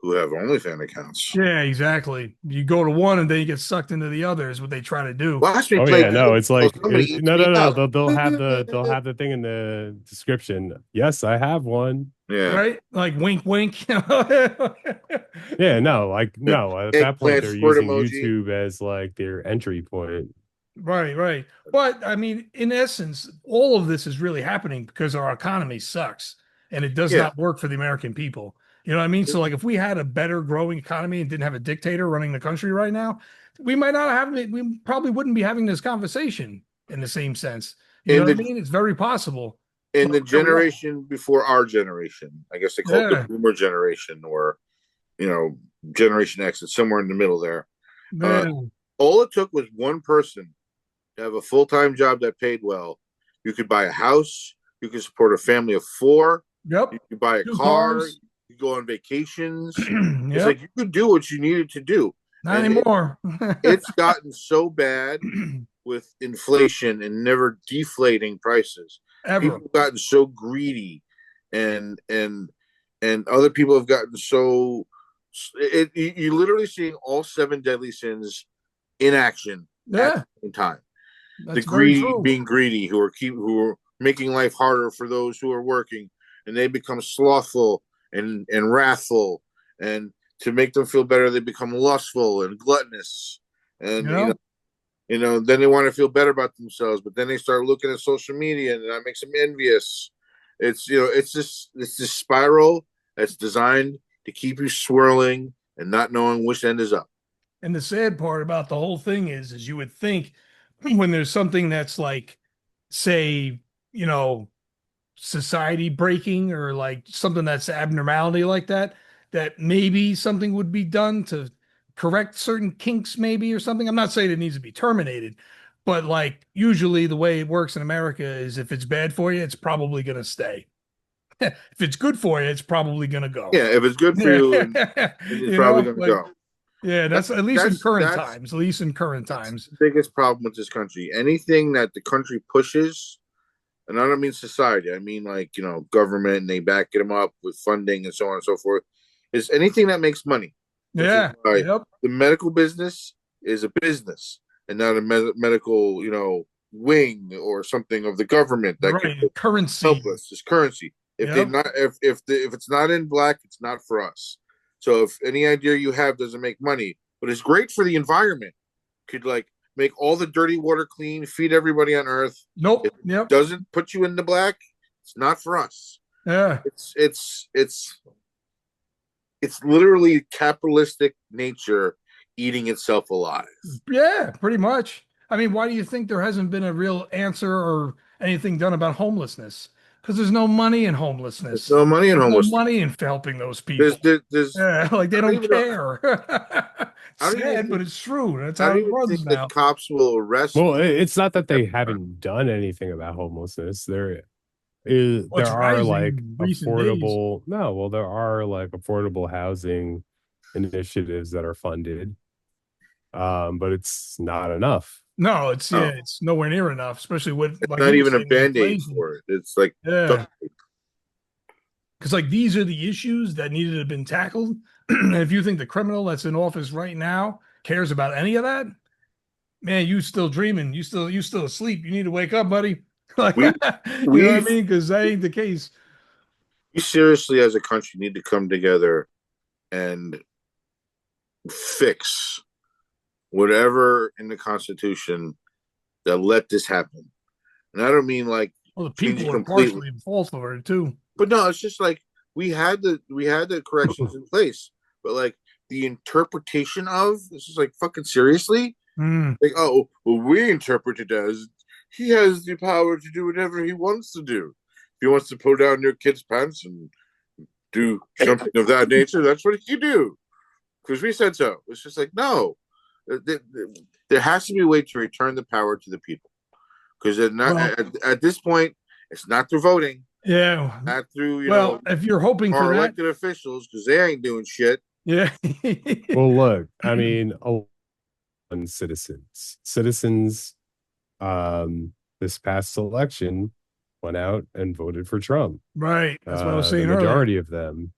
who have OnlyFans accounts. Yeah, exactly. You go to one and then you get sucked into the other is what they try to do. Watch me Oh play yeah, no, Coup it's until like somebody eats no, me no, no. out. They'll have the thing in the description. Yes, I have one. Yeah. Right? Like wink, wink. Yeah, no, like no. At that point, Eggplant they're squirt using emoji. YouTube as like their entry point. Right, right. But I mean, in essence, all of this is really happening because our economy sucks and it does Yeah. not work for the American people. You know what I mean? So, like, if we had a better growing economy and didn't have a dictator running the country right now, we might not have it. We probably wouldn't be having this conversation in the same sense. You know In what I the mean? It's very possible. in But the here we are. generation before our generation, I guess they call it the Yeah, Boomer generation, or you know, Generation X. It's somewhere in the middle there. Uh, man. all it took was one person to have a full time job that paid well. You could buy a house. You could support a family of 4. Yep. You could buy a Two car. cars. You could go on vacations. It's Yep. like you could do what you needed to do, Not and anymore. it's gotten so bad with inflation and never deflating prices. People Ever. have gotten so greedy, and other people have gotten so. You're literally seeing all 7 deadly sins in action at Yeah, the same time. The that's very greedy true. being greedy, who are making life harder for those who are working, and they become slothful and wrathful, and to make them feel better, they become lustful and gluttonous, You and know? Then they want to feel better about themselves, but then they start looking at social media, and that makes them envious. It's this spiral that's designed to keep you swirling and not knowing which end is up. And the sad part about the whole thing is you would think when there's something that's like, say, you know, society breaking or like something that's abnormality like that, that maybe something would be done to correct certain kinks, maybe or something. I'm not saying it needs to be terminated, but like usually the way it works in America is if it's bad for you, it's probably going to stay. If it's good for you, it's probably going to go. Yeah, if it's good for you, and it's You probably know, going to like, go. yeah, That, that's at least in current that's times, at least in current that's times. the biggest problem with this country. Anything that the country pushes, and I don't mean society, I mean like government, and they back them up with funding and so on and so forth, is anything that makes money, which is Yeah. why Yep. the medical business is a business and not a medical wing or something of the government that can Right. help Currency. us. It's currency. If they're Yep. not, if it's not in black, it's not for us. So if any idea you have doesn't make money, but it's great for the environment, could like make all the dirty water clean, feed everybody on Earth. It Nope. Yep. doesn't put you in the black. It's not for us. Yeah. It's literally capitalistic nature eating itself alive. Yeah, pretty much. I mean, why do you think there hasn't been a real answer or anything done about homelessness? Because there's no money in There's homelessness. no money in There's no homelessness. money in helping those There's people. there's Yeah, like they I don't don't even know. care. I don't even Sad, but think it's true. That's I how don't it even runs think that now. cops will arrest Well, people. it's not that they haven't done anything about homelessness. Well, There it's are rising like in recent days. affordable no, well, there are like affordable housing initiatives that are funded, but it's not enough. No, it's yeah, No, it's nowhere near enough, especially with it's like not you were even a saying, the band-aid inflation. for it. It's like Yeah. duct Because like these are the issues that needed to have been tackled. And if you think the criminal that's in office right now cares about any of that, man, you still dreaming. You still asleep. You need to wake up, buddy. Like we you know what I we mean? Because that ain't the case. we seriously as a country need to come together and fix whatever in the Constitution that let this happen. And I don't mean like Well, the change it people are completely, partially in fault for it too. but no, it's just like we had the corrections in place, but like the interpretation of this is like fucking seriously. Mm, Like, oh, well, we interpret it as he has the power to do whatever he wants to do. If he wants to pull down your kid's pants and do something of that nature, that's what he can do. Because we said so. It's just like, no. There has to be a way to return the power to the people. Because well, at this point, it's not through voting, yeah. not through, Well, if you're hoping for our that, elected officials, because they ain't doing shit. yeah. Well, look, I mean, on citizens, this past election went out and voted for Trump. Right. That's what I was The saying earlier. majority of them.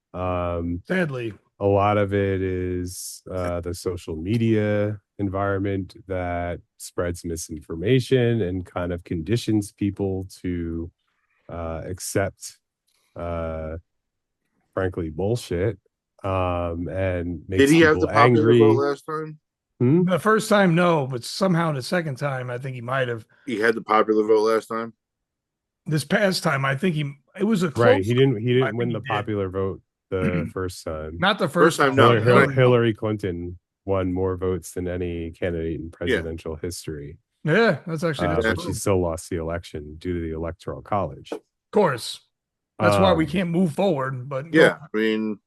Sadly. A lot of it is the social media environment that spreads misinformation and kind of conditions people to accept, frankly, bullshit, and Did makes he have the people popular vote angry. last time? Hmm? The first time, no, but somehow the second time, I think he might have. He had the popular vote last time. This past time, I think it was a Right. close. He I didn't think win he the did. popular vote the first time. Not the First first time, time. no. Hillary. Hillary Clinton won more votes than any candidate in Yeah. presidential history. Yeah, that's But true. she still lost the election due to the electoral college. Of course. That's why we Um, can't move forward. But Yeah. I mean,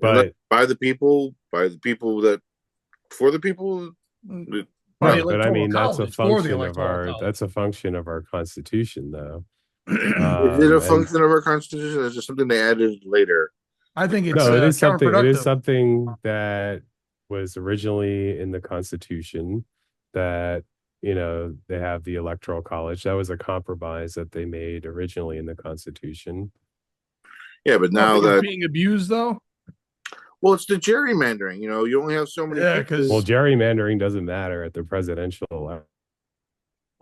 but by the people that for the people. by the right, but I electoral mean college for the electoral college. that's a function of our constitution, though. Is it a And function of our constitution? Or is it something they added later? I think it's no, it is something. It is counterproductive. something that was originally in the Constitution. That they have the Electoral College. That was a compromise that they made originally in the Constitution. Yeah, but I don't now think it's that being abused though. it's the gerrymandering. You only have so many Yeah, people. because Well, gerrymandering doesn't matter at the presidential level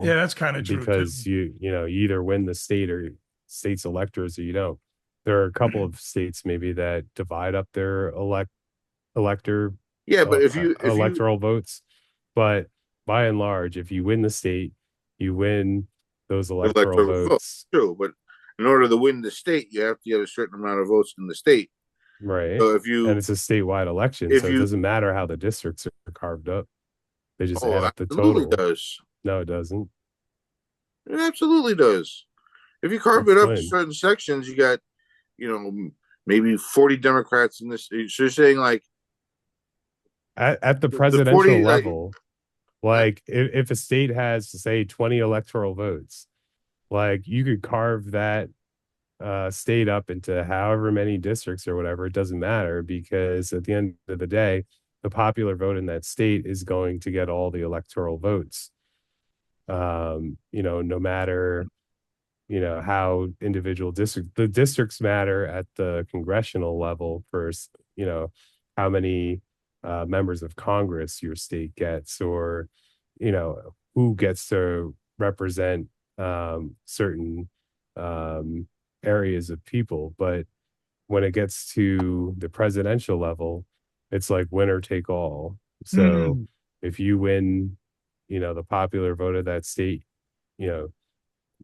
yeah, that's kind of true too. because you either win the state's electors or you don't. There are a couple of states maybe that divide up their elector Yeah, but if you electoral votes, but by and large, if you win the state, you win those electoral electoral vote. votes. True, but in order to win the state, you have to get a certain amount of votes in the state. Right. So And it's a statewide election, if so it you, doesn't matter how the districts are carved up. They just add oh, up the absolutely total. does. No, it doesn't. It absolutely does. If you carve it up to Explain. certain sections, you got, you know, maybe 40 Democrats in this. So you're saying like At the the presidential 40, like, level, like if a state has, say, 20 electoral votes, like you could carve that state up into however many districts or whatever. It doesn't matter because at the end of the day, the popular vote in that state is going to get all the electoral votes. No matter how individual the districts matter at the congressional level for how many members of Congress your state gets, or who gets to represent certain um, areas of people. But when it gets to the presidential level, it's like winner take all. So Mm. if you win, the popular vote of that state, you know,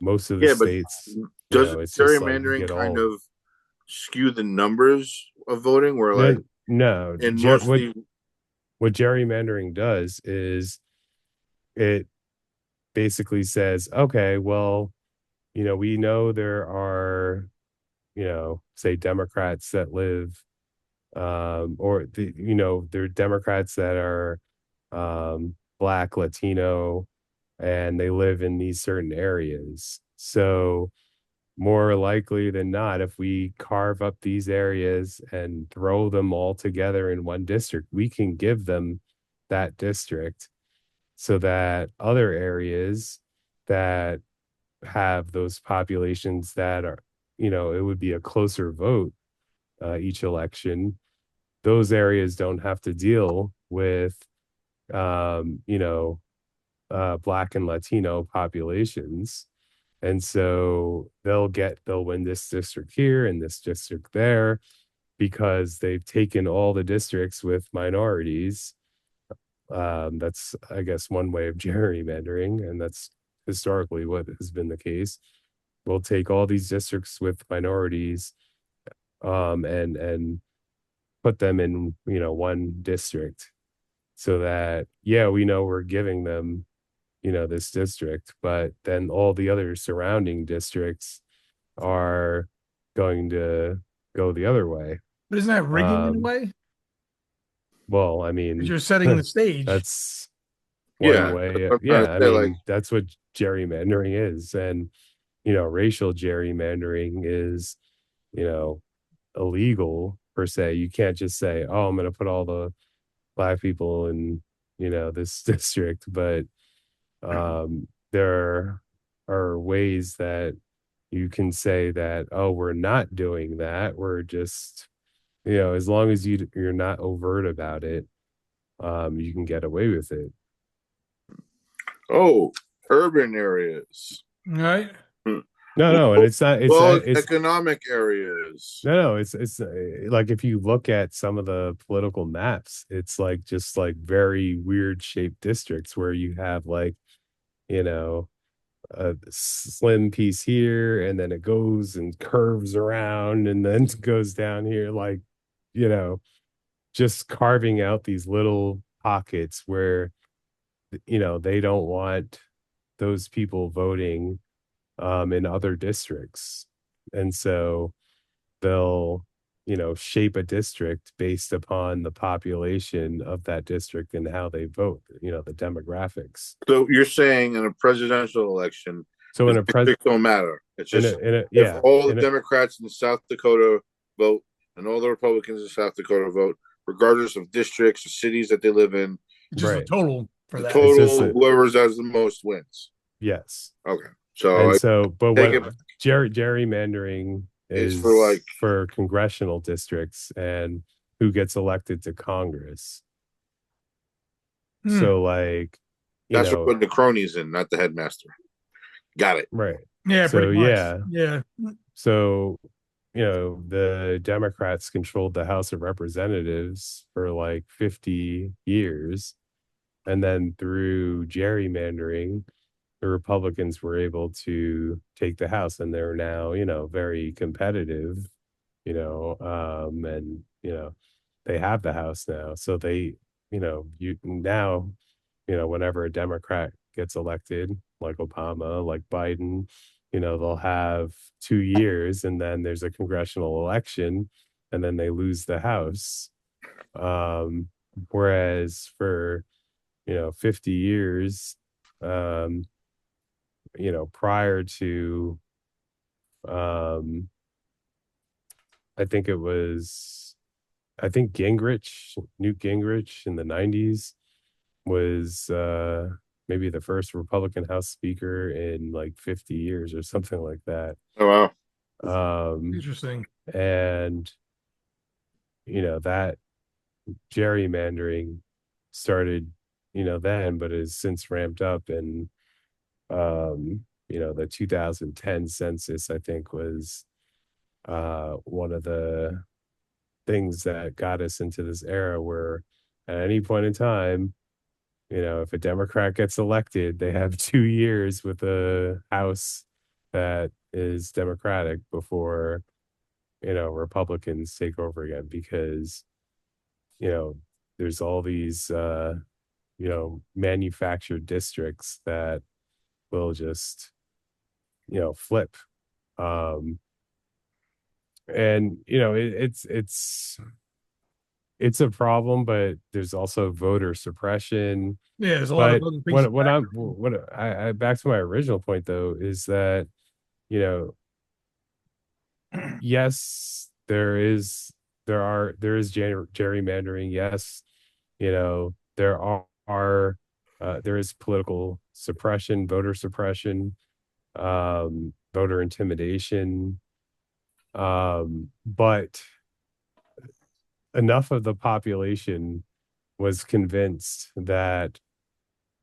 most of the yeah, but states, doesn't it's just like you gerrymandering get kind all. of skew the numbers of voting? Where like No, no. in mostly, What gerrymandering does is it basically says, okay, well, we know there are, say Democrats that live, or there are Democrats that are Black, Latino, and they live in these certain areas. So more likely than not, if we carve up these areas and throw them all together in one district, we can give them that district so that other areas that have those populations that are, it would be a closer vote each election. Those areas don't have to deal with, um, you know, Black and Latino populations. And so they'll win this district here and this district there because they've taken all the districts with minorities. That's, I guess, one way of gerrymandering, and that's historically what has been the case. We'll take all these districts with minorities, and put them in, one district so that, yeah, we know we're giving them, this district, but then all the other surrounding districts are going to go the other way. But isn't that rigging in a Um, way? well, I Because mean, you're setting the stage. that's one yeah, that's way. what I'm trying Yeah, to I say. Like, mean, that's what gerrymandering is. And, racial gerrymandering is, you know, illegal per se. You can't just say, "Oh, I'm going to put all the Black people in, this district," but there are ways that you can say that, "Oh, we're not doing that. We're just, as long as you're not overt about it, you can get away with it." oh, urban areas, Right? No, no, and it's not. It's well, not. It's economic areas. no, no. It's like if you look at some of the political maps, it's like just like very weird shaped districts where you have like, you know, a slim piece here, and then it goes and curves around, and then goes down here, like, you know, just carving out these little pockets where, they don't want those people voting in other districts. And so they'll, shape a district based upon the population of that district and how they vote, the demographics. So you're saying in a presidential election, So the in a pres districts don't matter. It's just in a if yeah, all the in a Democrats in South Dakota vote and all the Republicans in South Dakota vote, regardless of districts or cities that they live in, Just the right. total for the that. It's just total that, whoever has the most wins. yes. Okay, so And I so, but take what it gerrymandering is for is like for congressional districts and who gets elected to Congress. Hmm. So like, that's for putting the cronies in, not the headmaster. Got it. right. Yeah, So pretty much. yeah. Yeah. So, the Democrats controlled the House of Representatives for like 50 years. And then through gerrymandering, the Republicans were able to take the House, and they're now, very competitive, and they have the House now. So they, you now, whenever a Democrat gets elected, like Obama, like Biden, they'll have 2 years, and then there's a congressional election, and then they lose the House. Um, Whereas for 50 years, um, prior to, um, I think it was, I think Newt Gingrich in the 90s was maybe the first Republican House Speaker in like 50 years or something like that. Oh wow. Interesting. And that gerrymandering started then, but has since ramped up. And the 2010 census, I think, was one of the things that got us into this era where at any point in time, if a Democrat gets elected, they have 2 years with a House that is Democratic before, Republicans take over again, because, there's all these, manufactured districts that will just, flip. And, it's a problem, but there's also voter suppression. Yeah, there's a lot of But other things. I back to my original point though, is that, you know, yes, there is gerrymandering. Yes, there is political suppression, voter suppression, voter intimidation. But enough of the population was convinced that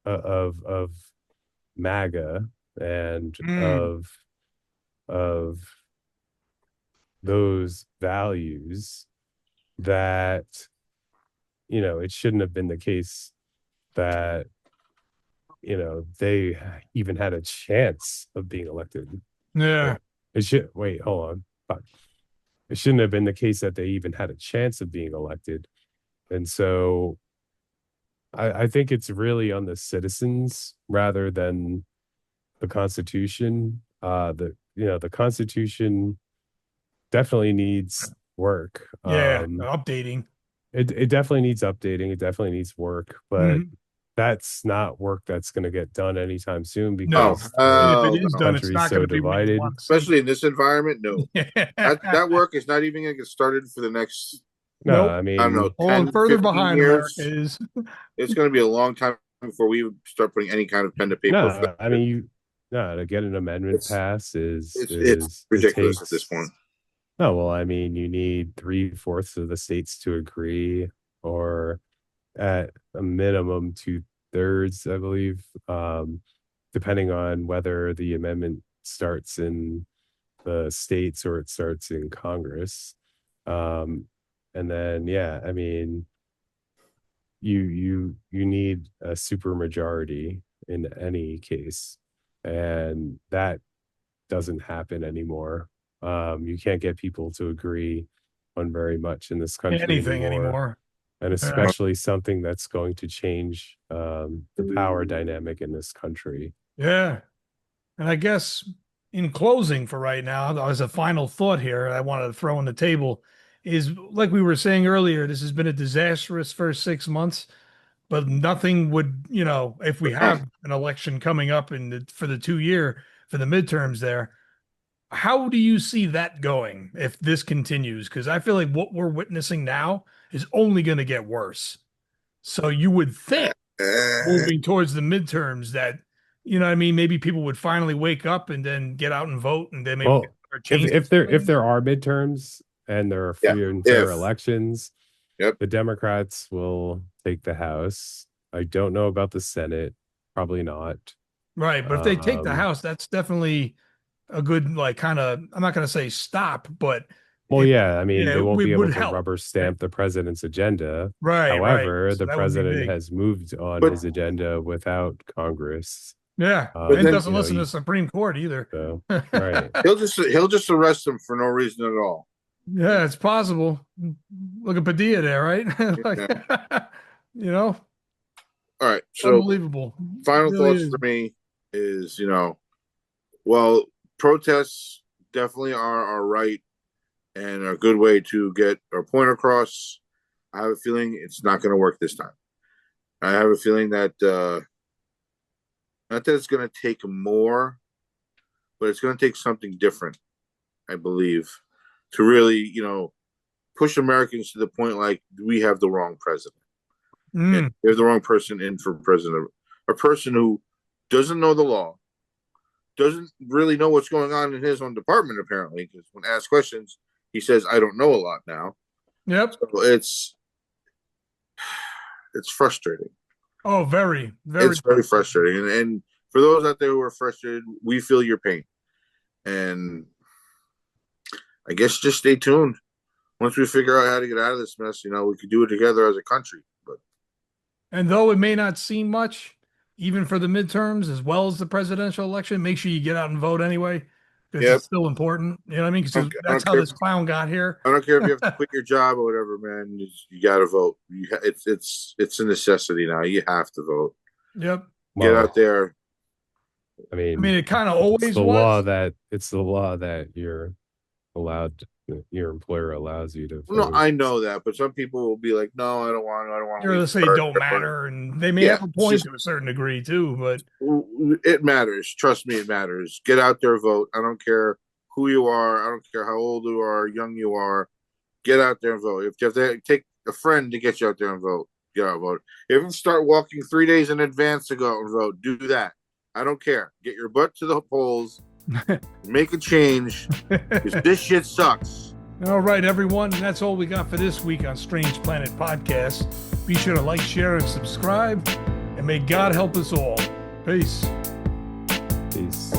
of MAGA and of those values, that it shouldn't have been the case that they even had a chance of being elected. Yeah. Hold on. Fuck. It shouldn't have been the case that they even had a chance of being elected. And so I think it's really on the citizens rather than the Constitution. The Constitution definitely needs work. Yeah. Updating. It definitely needs updating. It definitely needs work, but that's not work that's going to get done anytime soon, because And if it is the done, it's country is not so going to be what you divided. want to see. especially in this environment. No, Yeah. that work is not even going to get started for the next. No, Nope. I I don't know, mean, 10, further 15 behind years. America is. It's going to be a long time before we start putting any kind of pen to paper. no, I mean, to get an amendment It's passed it's it ridiculous at takes. this point. No, well, I mean, you need 3/4 of the states to agree, or at a minimum 2/3, I believe, depending on whether the amendment starts in the states or it starts in Congress. And then, yeah, I mean, you need a supermajority in any case, and that doesn't happen anymore. You can't get people to agree on very much in this country Anything anymore, anymore. and especially something that's going to change the power dynamic in this country. Yeah. And I guess in closing for right now, as a final thought here, I wanted to throw on the table is like we were saying earlier, this has been a disastrous first 6 months, but nothing would, if we have an election coming up for the 2 year, for the midterms there, how do you see that going if this continues? Because I feel like what we're witnessing now is only going to get worse. So you would think moving towards the midterms that, what I mean, maybe people would finally wake up and then get out and vote, and then maybe Well, change. if there are midterms and there are free and fair elections, the Democrats will take the House. I don't know about the Senate. Probably not. Right. But if they take the House, that's definitely a good, like, kind of, I'm not going to say stop, but Well, yeah, I mean, yeah, they won't it be able would to help. rubber stamp the president's agenda. Right, right. However, So the that would be president big. has moved on But- his agenda without Congress. Yeah, But and then, doesn't listen to the Supreme Court either. So, right. he'll just arrest him for no reason at all. Yeah, it's possible. Look at Padilla there, right? Like, you know, All right. So unbelievable. final It really thoughts is. for me is, well, protests definitely are right and a good way to get our point across. I have a feeling it's not going to work this time. I have a feeling that not that it's going to take more, but it's going to take something different, I believe, to really, push Americans to the point like we have the wrong president. Mm. We have the wrong person in for president. A person who doesn't know the law, doesn't really know what's going on in his own department, apparently, because when asked questions, he says, I don't know a lot now. Yep. So it's frustrating. Oh, very, very. It's very frustrating. And for those out there who are frustrated, we feel your pain. And I guess just stay tuned. Once we figure out how to get out of this mess, we could do it together as a country. But And though it may not seem much, even for the midterms as well as the presidential election, make sure you get out and vote anyway. Because it's still important. You know what I mean? Because that's how this clown got here. I don't care if you have to quit your job or whatever, man. You got to vote. It's a necessity now. You have to vote. Yep. Get out there. I mean, it kind of always it's the was. It's the law that you're allowed. Your employer allows you to vote. No, I know that, but some people will be like, "No, I don't want." You're gonna say it don't matter, and they may have a point to a certain degree too. But it matters. Trust me, it matters. Get out there, vote. I don't care who you are. I don't care how old you are, young you are. Get out there and vote. If you have to take a friend to get you out there and vote, get out and vote. If you start walking 3 days in advance to go out and vote, do that. I don't care. Get your butt to the polls. Make a change. Because this shit sucks. All right, everyone. That's all we got for this week on Strange Planet Podcast. Be sure to like, share, and subscribe. And may God help us all. Peace. Peace.